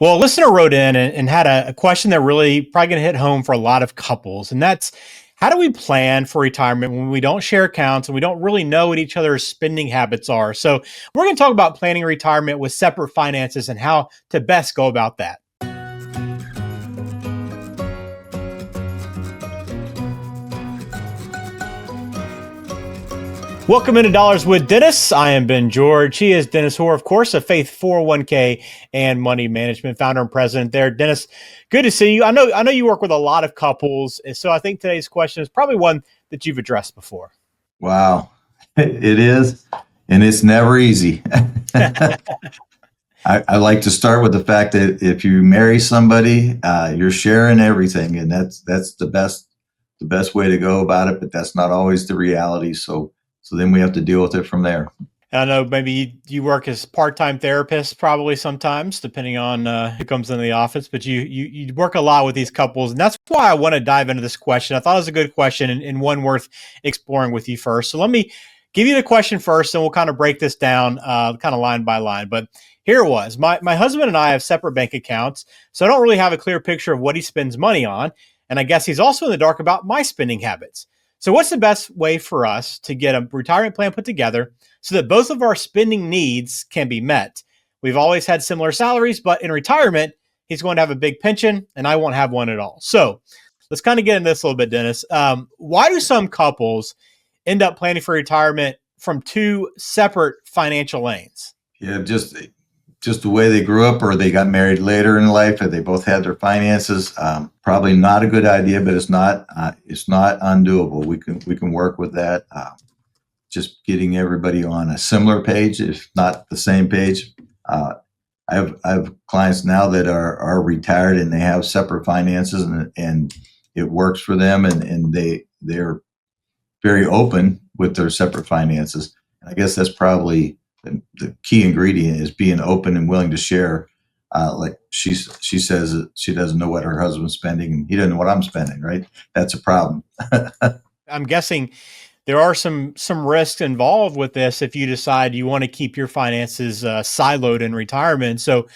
Well, a listener wrote in and had a question that really probably going to hit home for a lot of couples. And that's, how do we plan for retirement when we don't share accounts and we don't really know what each other's spending habits are? So we're going to talk about planning retirement with separate finances and how to best go about that. Welcome into Dollars with Dennis. I am Ben George. He is Dennis Hoare, of course, of Faith 401k and Money Management, founder and president there. Dennis, good to see you. I know you work with a lot of couples, so I think today's question is probably one that you've addressed before. Wow, it is, and it's never easy. I like to start with the fact that if you marry somebody, you're sharing everything, and that's the best way to go about it. But that's not always the reality. So then we have to deal with it from there. I know maybe you work as part-time therapist probably sometimes, depending on who comes into the office, but you work a lot with these couples. And that's why I want to dive into this question. I thought it was a good question and one worth exploring with you first. So let me give you the question first, and we'll kind of break this down kind of line by line. But here it was. My husband and I have separate bank accounts, so I don't really have a clear picture of what he spends money on. And I guess he's also in the dark about my spending habits. So what's the best way for us to get a retirement plan put together so that both of our spending needs can be met? We've always had similar salaries, but in retirement, he's going to have a big pension and I won't have one at all. So let's kind of get into this a little bit, Dennis. Why do some couples end up planning for retirement from two separate financial lanes? Yeah, just the way they grew up, or they got married later in life, and they both had their finances. Probably not a good idea, but it's not undoable. We can work with that. Just getting everybody on a similar page, if not the same page. I have clients now that are retired and they have separate finances, and it works for them, and they're very open with their separate finances. And I guess that's probably the key ingredient, is being open and willing to share. Like she says that she doesn't know what her husband's spending, and he doesn't know what I'm spending, right? That's a problem. I'm guessing there are some risks involved with this if you decide you want to keep your finances siloed in retirement. So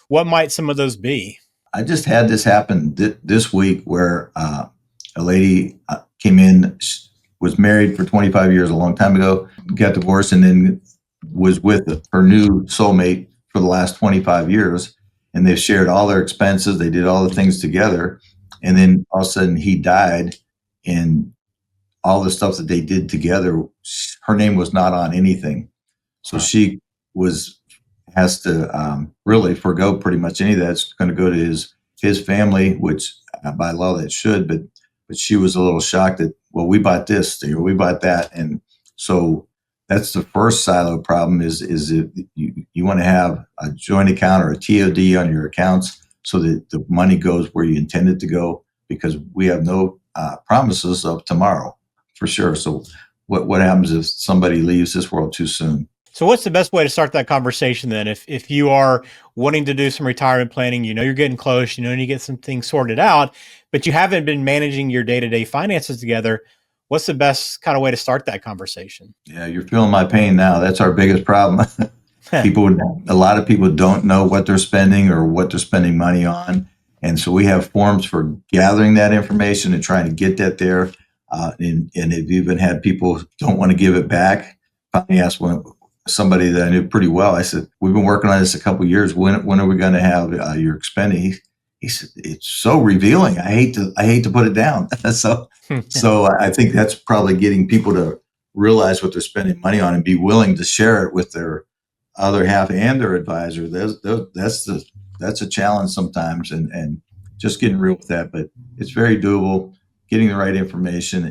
what might some of those be? I just had this happen this week where a lady came in, was married for 25 years, a long time ago, got divorced, and then was with her new soulmate for the last 25 years. And they've shared all their expenses. They did all the things together. And then all of a sudden he died, and all the stuff that they did together, her name was not on anything. So she has to really forego pretty much any of that. It's going to go to his family, which by law that should, but she was a little shocked that, well, we bought this, we bought that. And so that's the first silo problem, is if you want to have a joint account or a TOD on your accounts so that the money goes where you intend it to go, because we have no promises of tomorrow, for sure. So what happens if somebody leaves this world too soon? So what's the best way to start that conversation then? If you are wanting to do some retirement planning, you're getting close, you need to get some things sorted out, but you haven't been managing your day-to-day finances together, what's the best kind of way to start that conversation? Yeah, you're feeling my pain now. That's our biggest problem. A lot of people don't know what they're spending or what they're spending money on. And so we have forms for gathering that information and trying to get that there. And have even had people don't want to give it back. Finally asked somebody that I knew pretty well, I said, we've been working on this a couple of years. When are we going to have your spending? He said, it's so revealing. I hate to put it down. So I think that's probably getting people to realize what they're spending money on and be willing to share it with their other half and their advisor. That's a challenge sometimes, and just getting real with that. But it's very doable. Getting the right information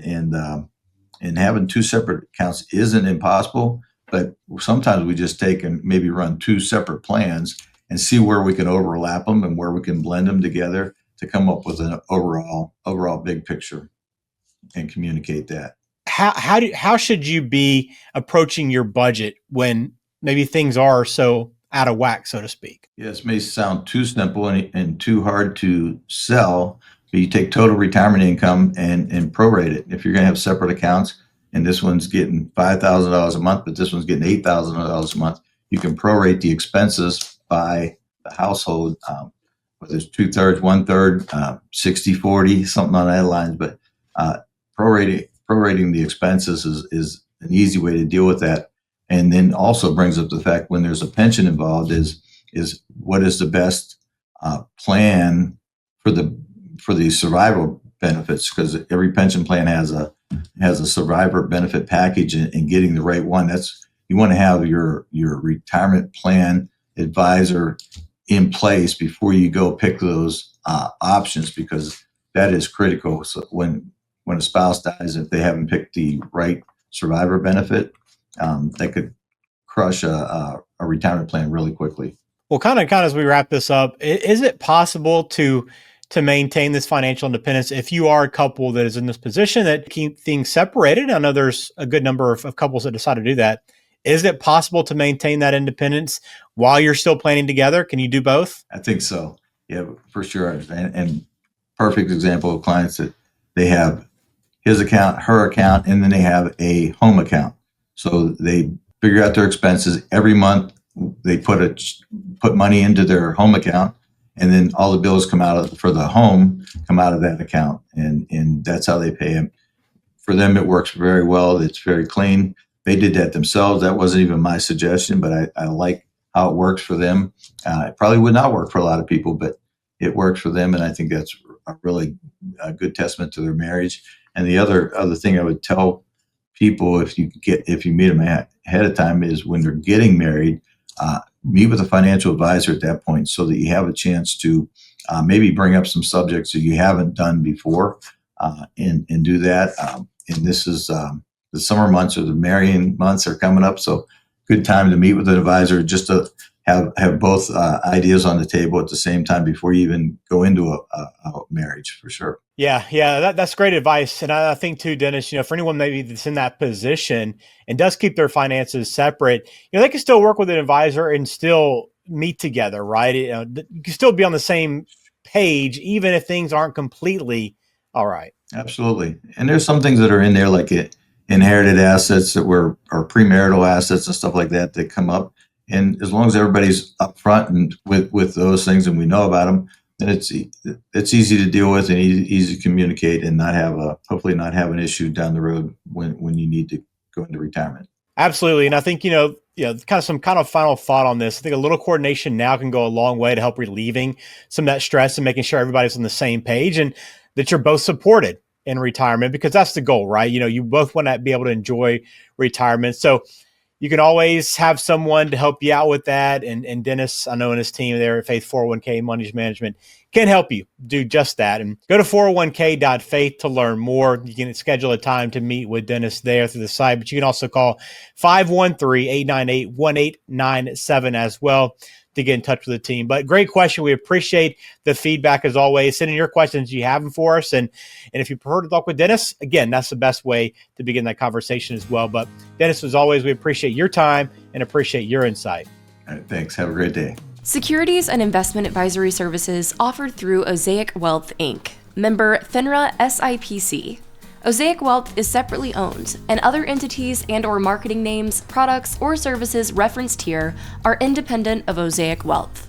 and having two separate accounts isn't impossible. But sometimes we just take and maybe run two separate plans and see where we can overlap them and where we can blend them together to come up with an overall big picture and communicate that. How should you be approaching your budget when maybe things are so out of whack, so to speak? Yes, it may sound too simple and too hard to sell, but you take total retirement income and prorate it. If you're going to have separate accounts, and this one's getting $5,000 a month, but this one's getting $8,000 a month, you can prorate the expenses by the household whether it's 2/3, 1/3, 60/40, something on that lines. But prorating the expenses is an easy way to deal with that. And then also brings up the fact when there's a pension involved is what is the best plan for the survival benefits, because every pension plan has a survivor benefit package, and getting the right one. That's, you want to have your retirement plan advisor in place before you go pick those options, because that is critical. So when a spouse dies, if they haven't picked the right survivor benefit, that could crush a retirement plan really quickly. Well, kind of as we wrap this up, is it possible to maintain this financial independence if you are a couple that is in this position that keep things separated? I know there's a good number of couples that decide to do that. Is it possible to maintain that independence while you're still planning together? Can you do both? I think so. Yeah, for sure. And perfect example of clients that they have his account, her account, and then they have a home account. So they figure out their expenses every month. They put money into their home account, and then all the bills for the home come out of that account, and that's how they pay them. For them, it works very well. It's very clean. They did that themselves. That wasn't even my suggestion, but I like how it works for them. It probably would not work for a lot of people, but it works for them, and I think that's a really good testament to their marriage. And the other thing I would tell people, if you meet them ahead of time, is when they're getting married, meet with a financial advisor at that point, so that you have a chance to maybe bring up some subjects that you haven't done before, and do that. And this is the summer months, or the marrying months are coming up, so good time to meet with an advisor, just to have both ideas on the table at the same time before you even go into a marriage, for sure. Yeah, that's great advice. And I think too, Dennis, for anyone maybe that's in that position and does keep their finances separate, they can still work with an advisor and still meet together, right? You can still be on the same page, even if things aren't completely all right. Absolutely. And there's some things that are in there, like inherited assets are premarital assets and stuff like that come up. And as long as everybody's upfront and with those things, and we know about them, then it's easy to deal with, and easy to communicate, and hopefully not have an issue down the road when you need to go into retirement. Absolutely. And I think, kind of some kind of final thought on this. I think a little coordination now can go a long way to help relieving some of that stress and making sure everybody's on the same page, and that you're both supported in retirement, because that's the goal, right? You both want to be able to enjoy retirement. So you can always have someone to help you out with that. And Dennis, I know, and his team there at Faith 401k Money Management can help you do just that. And go to 401k.faith to learn more. You can schedule a time to meet with Dennis there through the site, but you can also call 513-898-1897 as well to get in touch with the team. But great question. We appreciate the feedback as always. Send in your questions you have them for us. And if you prefer to talk with Dennis, again, that's the best way to begin that conversation as well. But Dennis, as always, we appreciate your time and appreciate your insight. All right, thanks. Have a great day. Securities and investment advisory services offered through Osaic Wealth, Inc., member FINRA SIPC. Osaic Wealth is separately owned, and other entities and/or marketing names, products, or services referenced here are independent of Osaic Wealth.